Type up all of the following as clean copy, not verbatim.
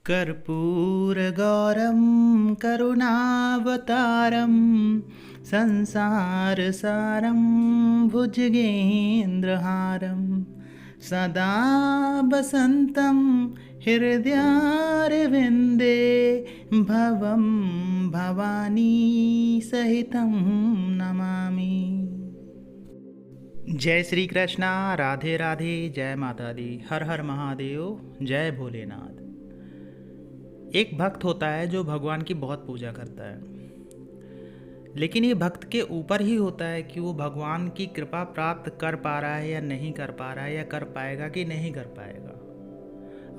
कर्पूरगौरं करुणावतारं संसारसारं भुजगेन्द्रहारं सदा वसन्तं हृदयारविन्दे भवं भवानी सहितं नमामि। जय श्री कृष्णा, राधे राधे, जय माता दी, हर हर महादेव, जय भोलेनाथ। एक भक्त होता है जो भगवान की बहुत पूजा करता है, लेकिन ये भक्त के ऊपर ही होता है कि वो भगवान की कृपा प्राप्त कर पा रहा है या नहीं कर पा रहा है, या कर पाएगा कि नहीं कर पाएगा।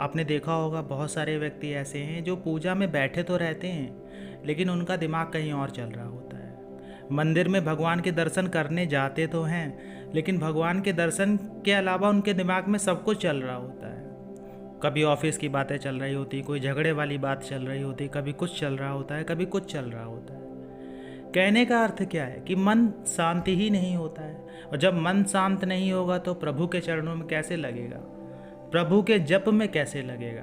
आपने देखा होगा बहुत सारे व्यक्ति ऐसे हैं जो पूजा में बैठे तो रहते हैं, लेकिन उनका दिमाग कहीं और चल रहा होता है। मंदिर में भगवान के दर्शन करने जाते तो हैं, लेकिन भगवान के दर्शन के अलावा उनके दिमाग में सब कुछ चल रहा होता है। कभी ऑफिस की बातें चल रही होती, कोई झगड़े वाली बात चल रही होती, कभी कुछ चल रहा होता है, कभी कुछ चल रहा होता है। कहने का अर्थ क्या है कि मन शांति ही नहीं होता है, और जब मन शांत नहीं होगा तो प्रभु के चरणों में कैसे लगेगा, प्रभु के जप में कैसे लगेगा।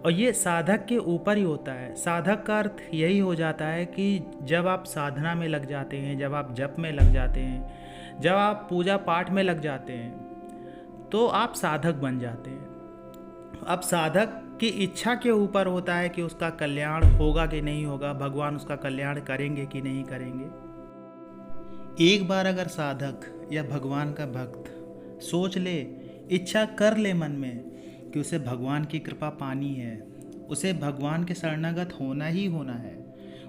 और ये साधक के ऊपर ही होता है। साधक का अर्थ यही हो जाता है कि जब आप साधना में लग जाते हैं, जब आप जप में लग जाते हैं, जब आप पूजा पाठ में लग जाते हैं, तो आप साधक बन जाते हैं। अब साधक की इच्छा के ऊपर होता है कि उसका कल्याण होगा कि नहीं होगा, भगवान उसका कल्याण करेंगे कि नहीं करेंगे। एक बार अगर साधक या भगवान का भक्त सोच ले, इच्छा कर ले मन में कि उसे भगवान की कृपा पानी है, उसे भगवान के शरणागत होना ही होना है,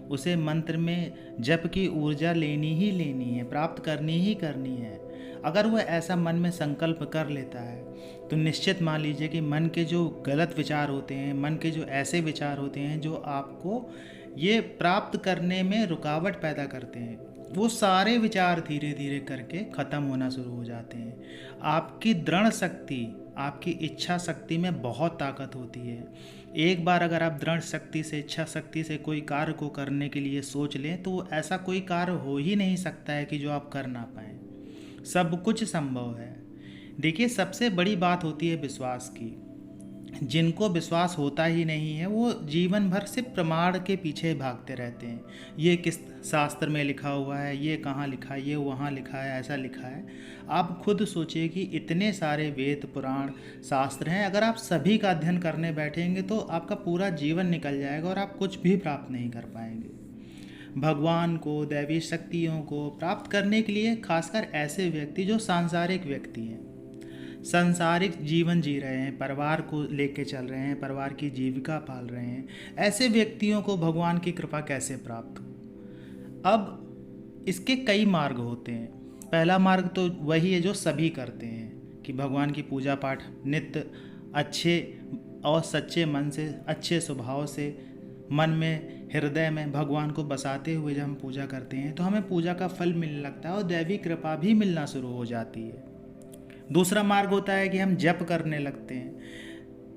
उसे मंत्र में जप की ऊर्जा लेनी ही लेनी है, प्राप्त करनी ही करनी है। अगर वह ऐसा मन में संकल्प कर लेता है तो निश्चित मान लीजिए कि मन के जो गलत विचार होते हैं, मन के जो ऐसे विचार होते हैं जो आपको ये प्राप्त करने में रुकावट पैदा करते हैं, वो सारे विचार धीरे धीरे करके ख़त्म होना शुरू हो जाते हैं। आपकी दृढ़ शक्ति, आपकी इच्छा शक्ति में बहुत ताकत होती है। एक बार अगर आप दृढ़ शक्ति से, इच्छा शक्ति से कोई कार्य को करने के लिए सोच लें तो ऐसा कोई कार्य हो ही नहीं सकता है कि जो आप कर ना पाएँ। सब कुछ संभव है। देखिए, सबसे बड़ी बात होती है विश्वास की। जिनको विश्वास होता ही नहीं है वो जीवन भर सिर्फ प्रमाण के पीछे भागते रहते हैं। ये किस शास्त्र में लिखा हुआ है, ये कहाँ लिखा है, ये वहाँ लिखा है, ऐसा लिखा है। आप खुद सोचिए कि इतने सारे वेद, पुराण, शास्त्र हैं, अगर आप सभी का अध्ययन करने बैठेंगे तो आपका पूरा जीवन निकल जाएगा और आप कुछ भी प्राप्त नहीं कर पाएंगे। भगवान को, दैवी शक्तियों को प्राप्त करने के लिए खासकर ऐसे व्यक्ति जो सांसारिक व्यक्ति हैं, सांसारिक जीवन जी रहे हैं, परिवार को लेके चल रहे हैं, परिवार की जीविका पाल रहे हैं, ऐसे व्यक्तियों को भगवान की कृपा कैसे प्राप्त हो। अब इसके कई मार्ग होते हैं। पहला मार्ग तो वही है जो सभी करते हैं कि भगवान की पूजा पाठ नित्य अच्छे और सच्चे मन से, अच्छे स्वभाव से, मन में, हृदय में भगवान को बसाते हुए जब हम पूजा करते हैं तो हमें पूजा का फल मिलने लगता है और दैवी कृपा भी मिलना शुरू हो जाती है। दूसरा मार्ग होता है कि हम जप करने लगते हैं।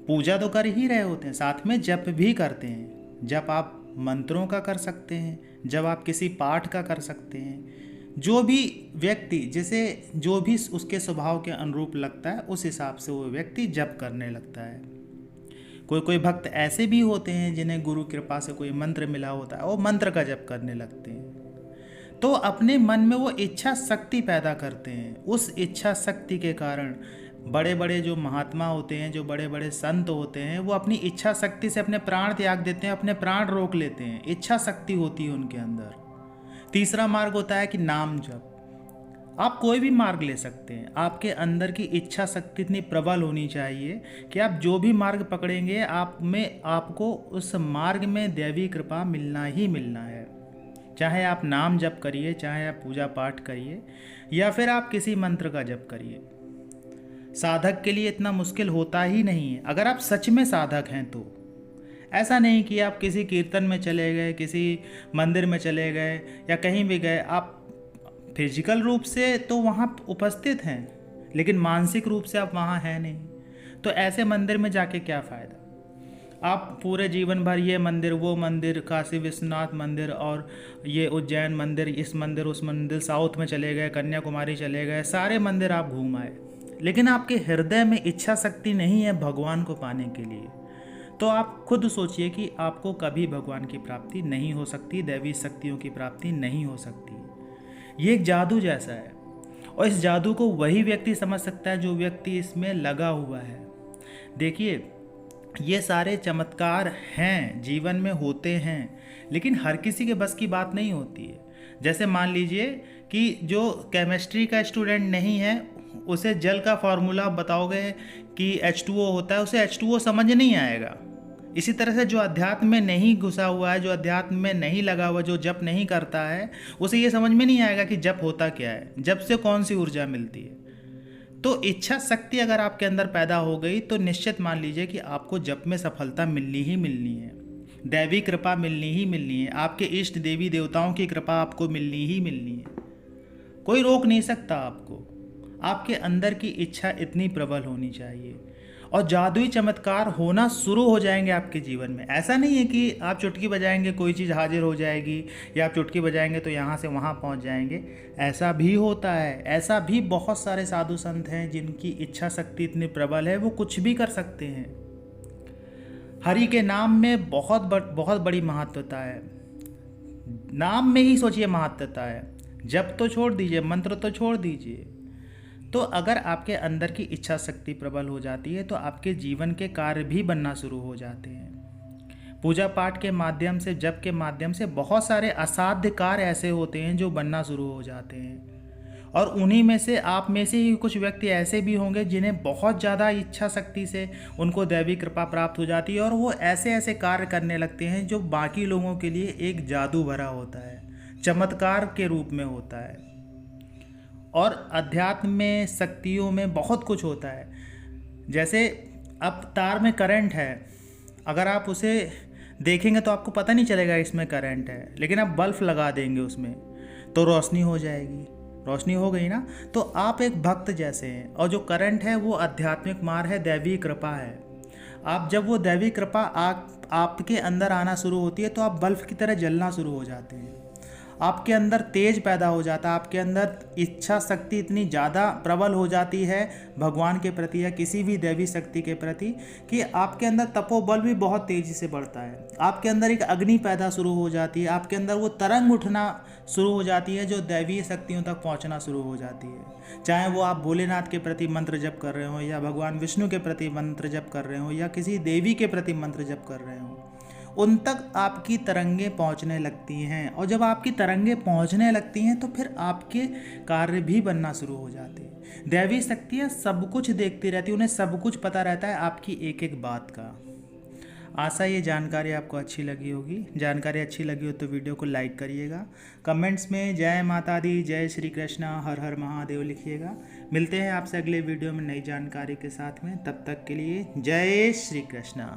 पूजा तो कर ही रहे होते हैं, साथ में जप भी करते हैं। जप आप मंत्रों का कर सकते हैं, जब आप किसी पाठ का कर सकते हैं। जो भी व्यक्ति, जिसे जो भी उसके स्वभाव के अनुरूप लगता है, उस हिसाब से वो व्यक्ति जप करने लगता है। कोई कोई भक्त ऐसे भी होते हैं जिन्हें गुरु कृपा से कोई मंत्र मिला होता है, वो मंत्र का जप करने लगते हैं। तो अपने मन में वो इच्छा शक्ति पैदा करते हैं। उस इच्छा शक्ति के कारण बड़े बड़े जो महात्मा होते हैं, जो बड़े बड़े संत होते हैं, वो अपनी इच्छा शक्ति से अपने प्राण त्याग देते हैं, अपने प्राण रोक लेते हैं। इच्छा शक्ति होती है उनके अंदर। तीसरा मार्ग होता है कि नाम जप। आप कोई भी मार्ग ले सकते हैं, आपके अंदर की इच्छा शक्ति इतनी प्रबल होनी चाहिए कि आप जो भी मार्ग पकड़ेंगे आपको उस मार्ग में दैवी कृपा मिलना ही मिलना है। चाहे आप नाम जप करिए, चाहे आप पूजा पाठ करिए, या फिर आप किसी मंत्र का जप करिए। साधक के लिए इतना मुश्किल होता ही नहीं है अगर आप सच में साधक हैं तो। ऐसा नहीं कि आप किसी कीर्तन में चले गए, किसी मंदिर में चले गए या कहीं भी गए, आप फिजिकल रूप से तो वहाँ उपस्थित हैं लेकिन मानसिक रूप से आप वहाँ हैं नहीं। तो ऐसे मंदिर में जाके क्या फ़ायदा। आप पूरे जीवन भर ये मंदिर, वो मंदिर, काशी विश्वनाथ मंदिर और ये उज्जैन मंदिर, इस मंदिर, उस मंदिर, साउथ में चले गए, कन्याकुमारी चले गए, सारे मंदिर आप घूम आए, लेकिन आपके हृदय में इच्छा शक्ति नहीं है भगवान को पाने के लिए। तो आप खुद सोचिए कि आपको कभी भगवान की प्राप्ति नहीं हो सकती, दैवी शक्तियों की प्राप्ति नहीं हो सकती। ये एक जादू जैसा है, और इस जादू को वही व्यक्ति समझ सकता है जो व्यक्ति इसमें लगा हुआ है। देखिए, ये सारे चमत्कार हैं, जीवन में होते हैं, लेकिन हर किसी के बस की बात नहीं होती है। जैसे मान लीजिए कि जो केमिस्ट्री का स्टूडेंट नहीं है, उसे जल का फॉर्मूला बताओगे कि H2O होता है, उसे H2O समझ नहीं आएगा। इसी तरह से जो अध्यात्म में नहीं घुसा हुआ है, जो अध्यात्म में नहीं लगा हुआ, जो जप नहीं करता है, उसे ये समझ में नहीं आएगा कि जप होता क्या है, जप से कौन सी ऊर्जा मिलती है। तो इच्छा शक्ति अगर आपके अंदर पैदा हो गई तो निश्चित मान लीजिए कि आपको जप में सफलता मिलनी ही मिलनी है, दैवी कृपा मिलनी ही मिलनी है, आपके इष्ट देवी देवताओं की कृपा आपको मिलनी ही मिलनी है। कोई रोक नहीं सकता आपको। आपके अंदर की इच्छा इतनी प्रबल होनी चाहिए, और जादुई चमत्कार होना शुरू हो जाएंगे आपके जीवन में। ऐसा नहीं है कि आप चुटकी बजाएंगे कोई चीज़ हाजिर हो जाएगी, या आप चुटकी बजाएंगे तो यहाँ से वहाँ पहुँच जाएंगे। ऐसा भी होता है, ऐसा भी बहुत सारे साधु संत हैं जिनकी इच्छा शक्ति इतनी प्रबल है, वो कुछ भी कर सकते हैं। हरि के नाम में बहुत बड़ी महत्वता है। नाम में ही सोचिए महत्वता है। जप तो छोड़ दीजिए, मंत्र तो छोड़ दीजिए। तो अगर आपके अंदर की इच्छा शक्ति प्रबल हो जाती है तो आपके जीवन के कार्य भी बनना शुरू हो जाते हैं। पूजा पाठ के माध्यम से, जप के माध्यम से बहुत सारे असाध्य कार्य ऐसे होते हैं जो बनना शुरू हो जाते हैं। और उन्हीं में से, आप में से ही कुछ व्यक्ति ऐसे भी होंगे जिन्हें बहुत ज़्यादा इच्छा शक्ति से उनको दैवी कृपा प्राप्त हो जाती है, और वो ऐसे ऐसे कार्य करने लगते हैं जो बाकी लोगों के लिए एक जादू भरा होता है, चमत्कार के रूप में होता है। और अध्यात्म में, शक्तियों में बहुत कुछ होता है। जैसे अब तार में करंट है, अगर आप उसे देखेंगे तो आपको पता नहीं चलेगा इसमें करंट है, लेकिन आप बल्ब लगा देंगे उसमें तो रोशनी हो जाएगी। रोशनी हो गई ना। तो आप एक भक्त जैसे हैं, और जो करंट है वो आध्यात्मिक मार्ग है, दैवी कृपा है। आप जब वो दैवी कृपा आपके अंदर आना शुरू होती है तो आप बल्ब की तरह जलना शुरू हो जाते हैं। आपके अंदर तेज पैदा हो जाता है, आपके अंदर इच्छा शक्ति इतनी ज़्यादा प्रबल हो जाती है भगवान के प्रति या किसी भी दैवी शक्ति के प्रति, कि आपके अंदर तपोबल भी बहुत तेज़ी से बढ़ता है। आपके अंदर एक अग्नि पैदा शुरू हो जाती है, आपके अंदर वो तरंग उठना शुरू हो जाती है जो दैवीय शक्तियों तक पहुंचना शुरू हो जाती है। चाहे वो आप भोलेनाथ के प्रति मंत्र जप कर रहे हो, या भगवान विष्णु के प्रति मंत्र जप कर रहे हो, या किसी देवी के प्रति मंत्र जप कर रहे हो, उन तक आपकी तरंगें पहुंचने लगती हैं। और जब आपकी तरंगें पहुंचने लगती हैं तो फिर आपके कार्य भी बनना शुरू हो जाते हैं। दैवी शक्तियाँ सब कुछ देखती रहती हैं, उन्हें सब कुछ पता रहता है आपकी एक एक बात का। आशा ये जानकारी आपको अच्छी लगी होगी। जानकारी अच्छी लगी हो तो वीडियो को लाइक करिएगा। कमेंट्स में जय माता दी, जय श्री कृष्णा, हर हर महादेव लिखिएगा। मिलते हैं आपसे अगले वीडियो में नई जानकारी के साथ में। तब तक के लिए जय श्री कृष्णा।